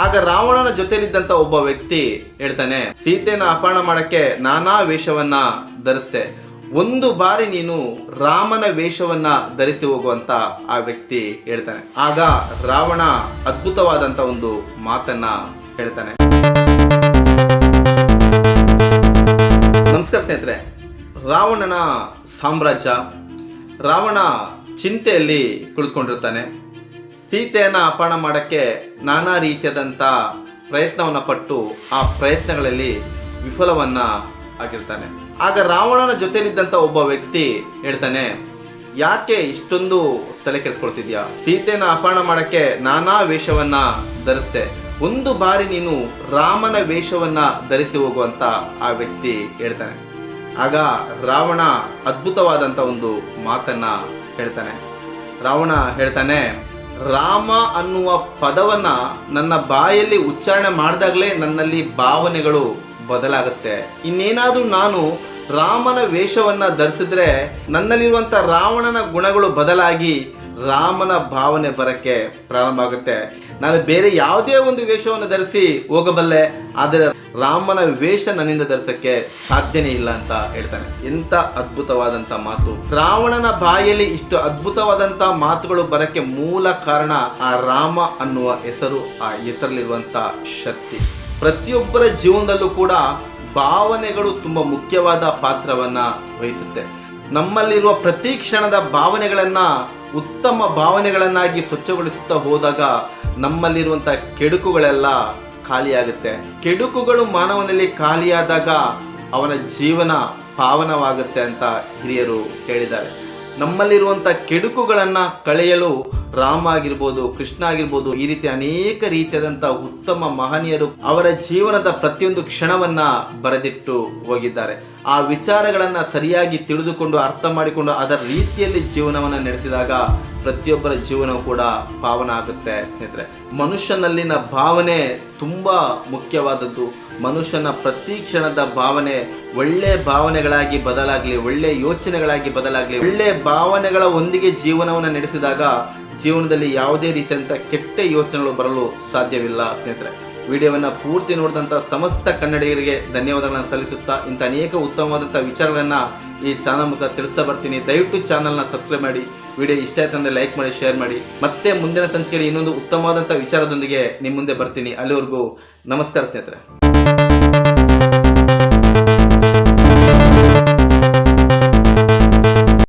ಆಗ ರಾವಣನ ಜೊತೆಲಿದ್ದಂತ ಒಬ್ಬ ವ್ಯಕ್ತಿ ಹೇಳ್ತಾನೆ, ಸೀತೆನ ಅಪಹರಣ ಮಾಡಕ್ಕೆ ನಾನಾ ವೇಷವನ್ನ ಧರಿಸ್ದೆ, ಒಂದು ಬಾರಿ ನೀನು ರಾಮನ ವೇಷವನ್ನ ಧರಿಸಿ ಹೋಗುವಂತ ಆ ವ್ಯಕ್ತಿ ಹೇಳ್ತಾನೆ. ಆಗ ರಾವಣ ಅದ್ಭುತವಾದಂತ ಒಂದು ಮಾತನ್ನ ಹೇಳ್ತಾನೆ. ನಮಸ್ಕಾರ ಸ್ನೇಹಿತರೆ. ರಾವಣನ ಸಾಮ್ರಾಜ್ಯ, ರಾವಣ ಚಿಂತೆಯಲ್ಲಿ ಕುಳಿತುಕೊಂಡಿರ್ತಾನೆ. ಸೀತೆಯನ್ನು ಅಪಹರಣ ಮಾಡೋಕ್ಕೆ ನಾನಾ ರೀತಿಯಾದಂಥ ಪ್ರಯತ್ನವನ್ನು ಪಟ್ಟು ಆ ಪ್ರಯತ್ನಗಳಲ್ಲಿ ವಿಫಲವನ್ನು ಆಗಿರ್ತಾನೆ. ಆಗ ರಾವಣನ ಜೊತೆಲಿದ್ದಂಥ ಒಬ್ಬ ವ್ಯಕ್ತಿ ಹೇಳ್ತಾನೆ, ಯಾಕೆ ಇಷ್ಟೊಂದು ತಲೆ ಕೆಡಿಸ್ಕೊಳ್ತಿದ್ಯಾ? ಸೀತೆಯನ್ನು ಅಪಹರಣ ಮಾಡೋಕ್ಕೆ ನಾನಾ ವೇಷವನ್ನು ಧರಿಸ್ದೆ, ಒಂದು ಬಾರಿ ನೀನು ರಾಮನ ವೇಷವನ್ನು ಧರಿಸಿ ಹೋಗುವಂಥ ಆ ವ್ಯಕ್ತಿ ಹೇಳ್ತಾನೆ. ಆಗ ರಾವಣ ಅದ್ಭುತವಾದಂಥ ಒಂದು ಮಾತನ್ನು ಹೇಳ್ತಾನೆ. ರಾವಣ ಹೇಳ್ತಾನೆ, ರಾಮ ಅನ್ನುವ ಪದವನ್ನು ನನ್ನ ಬಾಯಲ್ಲಿ ಉಚ್ಚಾರಣೆ ಮಾಡಿದಾಗಲೇ ನನ್ನಲ್ಲಿ ಭಾವನೆಗಳು ಬದಲಾಗುತ್ತೆ. ಇನ್ನೇನಾದರೂ ನಾನು ರಾಮನ ವೇಷವನ್ನು ಧರಿಸಿದ್ರೆ ನನ್ನಲ್ಲಿರುವಂಥ ರಾವಣನ ಗುಣಗಳು ಬದಲಾಗಿ ರಾಮನ ಭಾವನೆ ಬರೋಕ್ಕೆ ಪ್ರಾರಂಭ ಆಗುತ್ತೆ. ನಾನು ಬೇರೆ ಯಾವುದೇ ಒಂದು ವೇಷವನ್ನು ಧರಿಸಿ ಹೋಗಬಲ್ಲೆ, ಆದರೆ ರಾಮನ ವೇಷ ನನ್ನಿಂದ ಧರಿಸಕ್ಕೆ ಸಾಧ್ಯನೇ ಇಲ್ಲ ಅಂತ ಹೇಳ್ತಾನೆ. ಎಂಥ ಅದ್ಭುತವಾದಂಥ ಮಾತು! ರಾವಣನ ಬಾಯಲ್ಲಿ ಇಷ್ಟು ಅದ್ಭುತವಾದಂಥ ಮಾತುಗಳು ಬರೋಕ್ಕೆ ಮೂಲ ಕಾರಣ ಆ ರಾಮ ಅನ್ನುವ ಹೆಸರು, ಆ ಹೆಸರಲ್ಲಿರುವಂಥ ಶಕ್ತಿ. ಪ್ರತಿಯೊಬ್ಬರ ಜೀವನದಲ್ಲೂ ಕೂಡ ಭಾವನೆಗಳು ತುಂಬ ಮುಖ್ಯವಾದ ಪಾತ್ರವನ್ನು ವಹಿಸುತ್ತೆ. ನಮ್ಮಲ್ಲಿರುವ ಪ್ರತಿ ಕ್ಷಣದ ಭಾವನೆಗಳನ್ನು ಉತ್ತಮ ಭಾವನೆಗಳನ್ನಾಗಿ ಸ್ವಚ್ಛಗೊಳಿಸುತ್ತಾ ಹೋದಾಗ ನಮ್ಮಲ್ಲಿರುವಂಥ ಕೆಡುಕುಗಳೆಲ್ಲ ಖಾಲಿಯಾಗುತ್ತೆ. ಕೆಡುಕುಗಳು ಮಾನವನಲ್ಲಿ ಖಾಲಿಯಾದಾಗ ಅವನ ಜೀವನ ಪಾವನವಾಗುತ್ತೆ ಅಂತ ಹಿರಿಯರು ಹೇಳಿದ್ದಾರೆ. ನಮ್ಮಲ್ಲಿರುವಂಥ ಕೆಡುಕುಗಳನ್ನು ಕಳೆಯಲು ರಾಮ ಆಗಿರ್ಬೋದು, ಕೃಷ್ಣ ಆಗಿರ್ಬೋದು, ಈ ರೀತಿ ಅನೇಕ ರೀತಿಯಾದಂಥ ಉತ್ತಮ ಮಹನೀಯರು ಅವರ ಜೀವನದ ಪ್ರತಿಯೊಂದು ಕ್ಷಣವನ್ನ ಬರೆದಿಟ್ಟು ಹೋಗಿದ್ದಾರೆ. ಆ ವಿಚಾರಗಳನ್ನು ಸರಿಯಾಗಿ ತಿಳಿದುಕೊಂಡು ಅರ್ಥ ಮಾಡಿಕೊಂಡು ಅದರ ರೀತಿಯಲ್ಲಿ ಜೀವನವನ್ನು ನಡೆಸಿದಾಗ ಪ್ರತಿಯೊಬ್ಬರ ಜೀವನ ಕೂಡ ಪಾವನ ಆಗುತ್ತೆ. ಸ್ನೇಹಿತರೆ, ಮನುಷ್ಯನಲ್ಲಿನ ಭಾವನೆ ತುಂಬ ಮುಖ್ಯವಾದದ್ದು. ಮನುಷ್ಯನ ಪ್ರತಿ ಕ್ಷಣದ ಭಾವನೆ ಒಳ್ಳೆ ಭಾವನೆಗಳಾಗಿ ಬದಲಾಗಲಿ, ಒಳ್ಳೆ ಯೋಚನೆಗಳಾಗಿ ಬದಲಾಗಲಿ. ಒಳ್ಳೆ ಭಾವನೆಗಳ ಒಂದಿಗೆ ಜೀವನವನ್ನು ನಡೆಸಿದಾಗ ಜೀವನದಲ್ಲಿ ಯಾವುದೇ ರೀತಿಯಂಥ ಕೆಟ್ಟ ಯೋಚನೆಗಳು ಬರಲು ಸಾಧ್ಯವಿಲ್ಲ. ಸ್ನೇಹಿತರೆ, ವಿಡಿಯೋವನ್ನು ಪೂರ್ತಿ ನೋಡಿದಂಥ ಸಮಸ್ತ ಕನ್ನಡಿಗರಿಗೆ ಧನ್ಯವಾದಗಳನ್ನು ಸಲ್ಲಿಸುತ್ತಾ ಇಂಥ ಅನೇಕ ಉತ್ತಮವಾದಂಥ ವಿಚಾರಗಳನ್ನು ಈ ಚಾನಲ್ ಮೂಲಕ ತಿಳಿಸ್ತಾ ಬರ್ತೀನಿ. ದಯವಿಟ್ಟು ಚಾನಲ್ನ ಸಬ್ಸ್ಕ್ರೈಬ್ ಮಾಡಿ. ವಿಡಿಯೋ ಇಷ್ಟ ಆಯ್ತಂದರೆ ಲೈಕ್ ಮಾಡಿ, ಶೇರ್ ಮಾಡಿ. ಮತ್ತೆ ಮುಂದಿನ ಸಂಚಿಕೆಯಲ್ಲಿ ಇನ್ನೊಂದು ಉತ್ತಮವಾದಂಥ ವಿಚಾರದೊಂದಿಗೆ ನಿಮ್ಮ ಮುಂದೆ ಬರ್ತೀನಿ. ಅಲ್ಲಿವರೆಗೂ ನಮಸ್ಕಾರ ಸ್ನೇಹಿತರೆ.